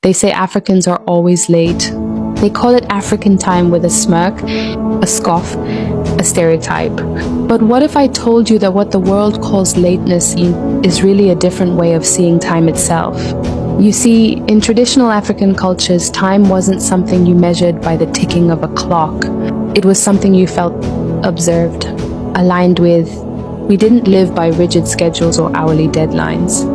They say Africans are always late. They call it African time with a smirk, a scoff, a stereotype. But what if I told you that what the world calls lateness is really a different way of seeing time itself? You see, in traditional African cultures, time wasn't something you measured by the ticking of a clock. It was something you felt observed, aligned with. We didn't live by rigid schedules or hourly deadlines.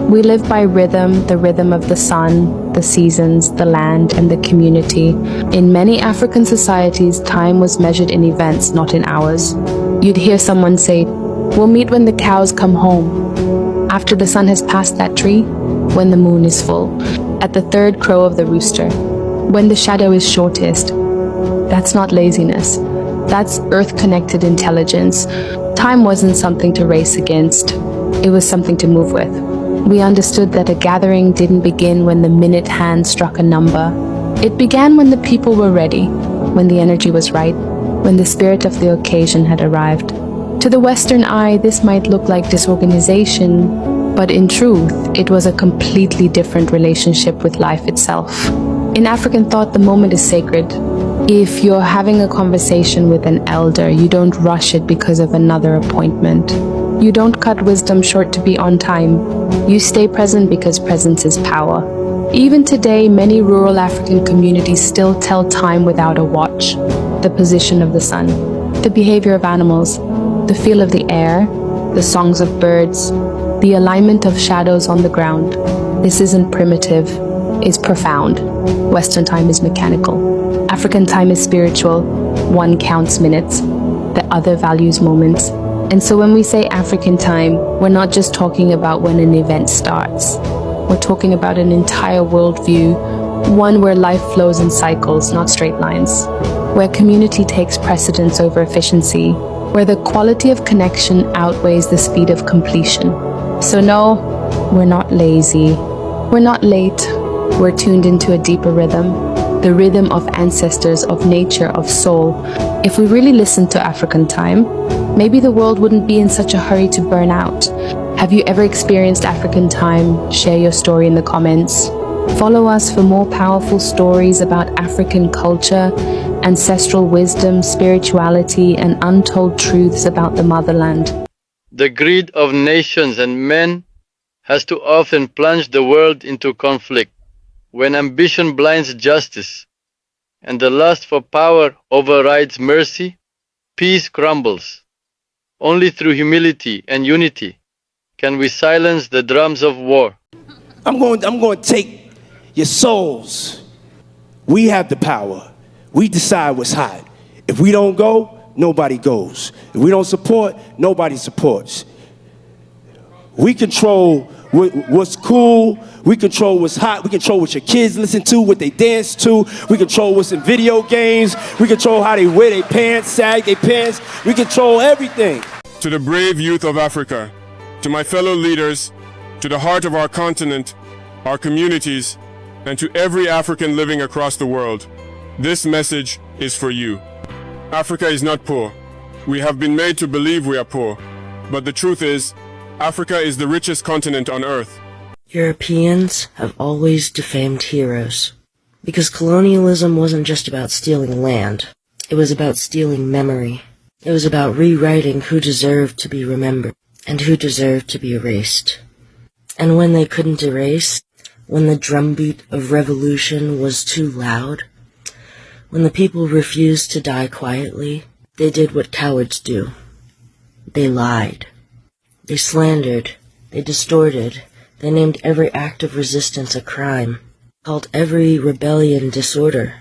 We lived by rhythm, the rhythm of the sun, the seasons, the land, and the community. In many African societies, time was measured in events, not in hours. You'd hear someone say, "We'll meet when the cows come home," after the sun has passed that tree, when the moon is full, at the third crow of the rooster, when the shadow is shortest. That's not laziness. That's earth-connected intelligence. Time wasn't something to race against. It was something to move with. We understood that a gathering didn't begin when the minute hand struck a number. It began when the people were ready, when the energy was right, when the spirit of the occasion had arrived. To the Western eye, this might look like disorganization, but in truth, it was a completely different relationship with life itself. In African thought, the moment is sacred. If you're having a conversation with an elder, you don't rush it because of another appointment. You don't cut wisdom short to be on time. You stay present because presence is power. Even today, many rural African communities still tell time without a watch. The position of the sun, the behavior of animals, the feel of the air, the songs of birds, the alignment of shadows on the ground. This isn't primitive, it's profound. Western time is mechanical. African time is spiritual. One counts minutes, the other values moments. And so when we say African time, we're not just talking about when an event starts. We're talking about an entire worldview, one where life flows in cycles, not straight lines, where community takes precedence over efficiency, where the quality of connection outweighs the speed of completion. So no, we're not lazy. We're not late. We're tuned into a deeper rhythm, the rhythm of ancestors, of nature, of soul. If we really listened to African time, maybe the world wouldn't be in such a hurry to burn out. Have you ever experienced African time? Share your story in the comments. Follow us for more powerful stories about African culture, ancestral wisdom, spirituality, and untold truths about the motherland. The greed of nations and men has too often plunged the world into conflict. When ambition blinds justice and the lust for power overrides mercy, peace crumbles. Only through humility and unity can we silence the drums of war. I'm going to take your souls. We have the power. We decide what's hot. If we don't go, nobody goes. If we don't support, nobody supports. We control what's cool. We control what's hot. We control what your kids listen to, what they dance to. We control what's in video games. We control how they wear their pants, sag their pants. We control everything. To the brave youth of Africa, to my fellow leaders, to the heart of our continent, our communities, and to every African living across the world, this message is for you. Africa is not poor. We have been made to believe we are poor. But the truth is, Africa is the richest continent on earth. Europeans have always defamed heroes, because colonialism wasn't just about stealing land. It was about stealing memory. It was about rewriting who deserved to be remembered and who deserved to be erased. And when they couldn't erase, when the drumbeat of revolution was too loud, when the people refused to die quietly, they did what cowards do. They lied. They slandered. They distorted. They named every act of resistance a crime, called every rebellion disorder,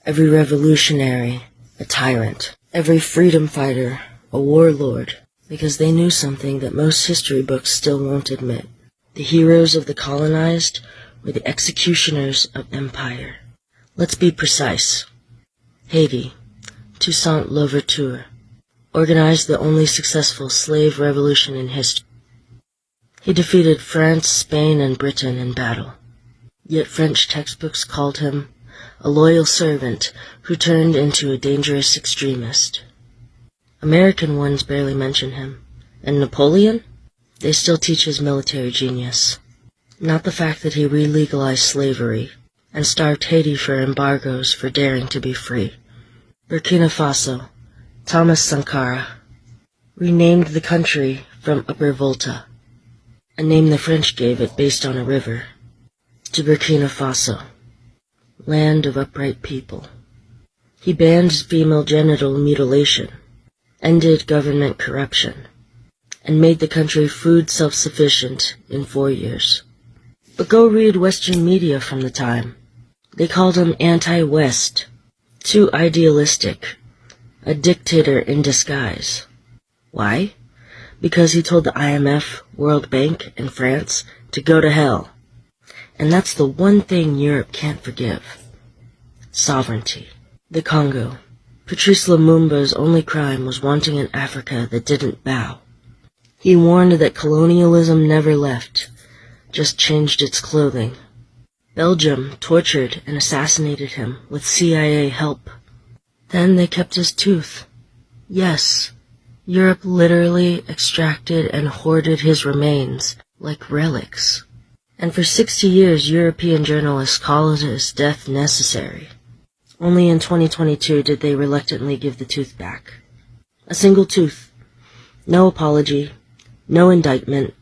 every revolutionary a tyrant, every freedom fighter a warlord, because they knew something that most history books still won't admit. The heroes of the colonized were the executioners of empire. Let's be precise. Haiti, Toussaint Louverture, organized the only successful slave revolution in history. He defeated France, Spain, and Britain in battle. Yet French textbooks called him a loyal servant who turned into a dangerous extremist. American ones barely mention him. And Napoleon? They still teach his military genius. Not the fact that he re-legalized slavery, and starved Haiti for embargoes for daring to be free. Burkina Faso, Thomas Sankara, renamed the country from Upper Volta, a name the French gave it based on a river, to Burkina Faso, land of upright people. He banned female genital mutilation, ended government corruption, and made the country food self-sufficient in 4 years. But go read Western media from the time. They called him anti-West, too idealistic, a dictator in disguise. Why? Because he told the IMF, World Bank, and France to go to hell. And that's the one thing Europe can't forgive. Sovereignty. The Congo. Patrice Lumumba's only crime was wanting an Africa that didn't bow. He warned that colonialism never left, just changed its clothing. Belgium tortured and assassinated him with CIA help. Then they kept his tooth. Yes, Europe literally extracted and hoarded his remains like relics. And for 60 years, European journalists called his death necessary. Only in 2022 did they reluctantly give the tooth back. A single tooth. No apology. No indictment.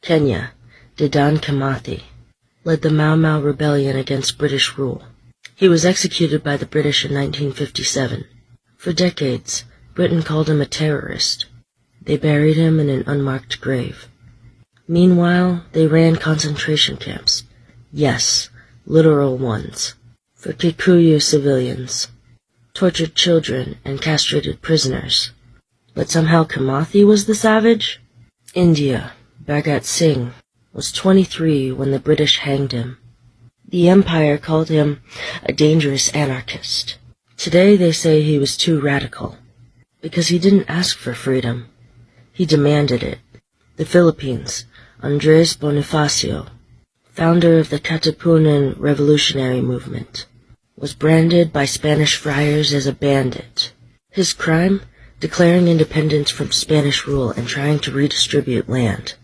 Kenya, Dedan Kimathi, led the Mau Mau rebellion against British rule. He was executed by the British in 1957. For decades, Britain called him a terrorist. They buried him in an unmarked grave. Meanwhile, they ran concentration camps. Yes, literal ones. For Kikuyu civilians, tortured children, and castrated prisoners. But somehow Kimathi was the savage? India, Bhagat Singh, was 23 when the British hanged him. The Empire called him a dangerous anarchist. Today they say he was too radical, because he didn't ask for freedom. He demanded it. The Philippines, Andres Bonifacio, founder of the Katipunan revolutionary movement, was branded by Spanish friars as a bandit. His crime? Declaring independence from Spanish rule and trying to redistribute land.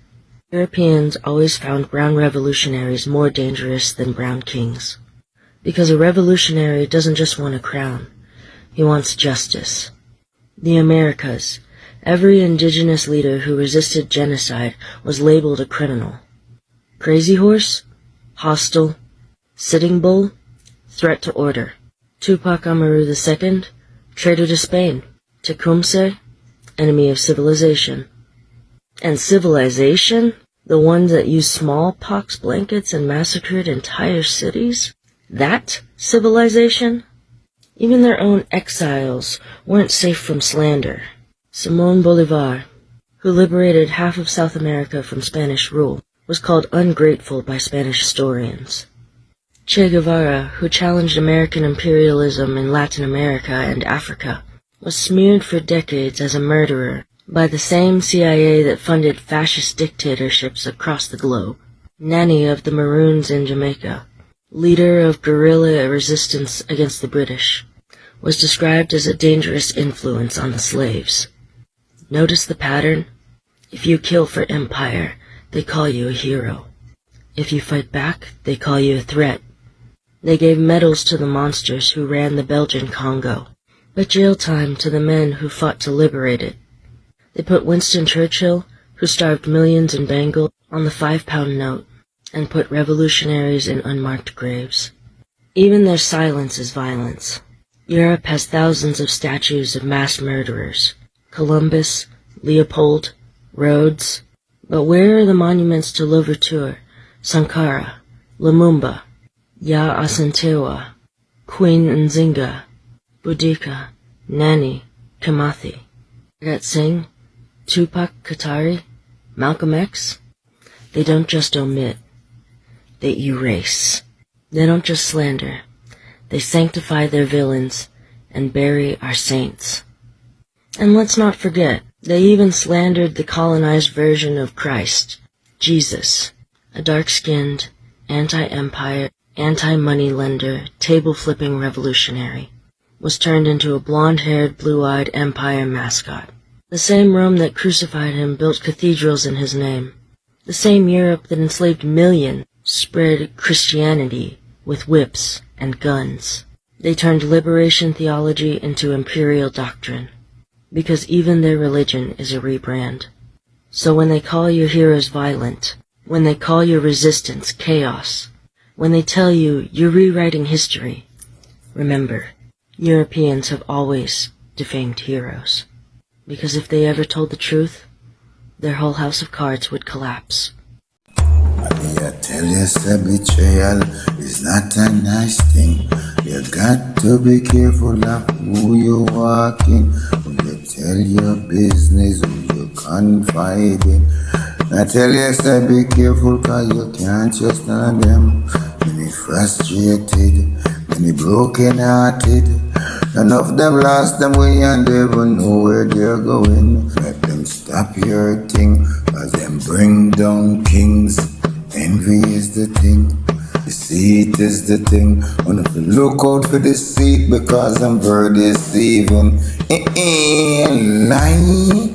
Europeans always found brown revolutionaries more dangerous than brown kings. Because a revolutionary doesn't just want a crown, he wants justice. The Americas, every indigenous leader who resisted genocide was labeled a criminal. Crazy horse? Hostile? Sitting bull? Threat to order. Tupac Amaru II? Traitor to Spain. Tecumseh? Enemy of civilization. And civilization? The ones that used smallpox blankets and massacred entire cities? That civilization? Even their own exiles weren't safe from slander. Simón Bolívar, who liberated half of South America from Spanish rule, was called ungrateful by Spanish historians. Che Guevara, who challenged American imperialism in Latin America and Africa, was smeared for decades as a murderer by the same CIA that funded fascist dictatorships across the globe. Nani of the Maroons in Jamaica, leader of guerrilla resistance against the British, was described as a dangerous influence on the slaves. Notice the pattern? If you kill for empire, they call you a hero. If you fight back, they call you a threat. They gave medals to the monsters who ran the Belgian Congo, but jail time to the men who fought to liberate it. They put Winston Churchill, who starved millions in Bengal, on the 5-pound note, and put revolutionaries in unmarked graves. Even their silence is violence. Europe has thousands of statues of mass murderers. Columbus, Leopold, Rhodes. But where are the monuments to Louverture, Sankara, Lumumba, Ya Asantewa, Queen Nzinga, Boudica, Nani, Kimathi, Bhagat Singh, Tupac Katari, Malcolm X? They don't just omit. They erase. They don't just slander. They sanctify their villains and bury our saints. And let's not forget, they even slandered the colonized version of Christ, Jesus, a dark-skinned, anti-empire, anti-moneylender, table-flipping revolutionary, was turned into a blonde-haired, blue-eyed empire mascot. The same Rome that crucified him built cathedrals in his name. The same Europe that enslaved millions spread Christianity, with whips and guns. They turned liberation theology into imperial doctrine, because even their religion is a rebrand. So when they call your heroes violent, when they call your resistance chaos, when they tell you you're rewriting history, remember, Europeans have always defamed heroes. Because if they ever told the truth, their whole house of cards would collapse. I tell you, say betrayal is not a nice thing. You got to be careful of who you walking. When you tell your business, who you confide in. I tell you, say be careful, cause you can't trust none of them. Many frustrated, many broken hearted. None of them lost them way and they don't know where they're going. Let them stop your thing, cause them bring down kings. Envy is the thing, deceit is the thing. Wanna look out for deceit because I'm very deceiving. Lie.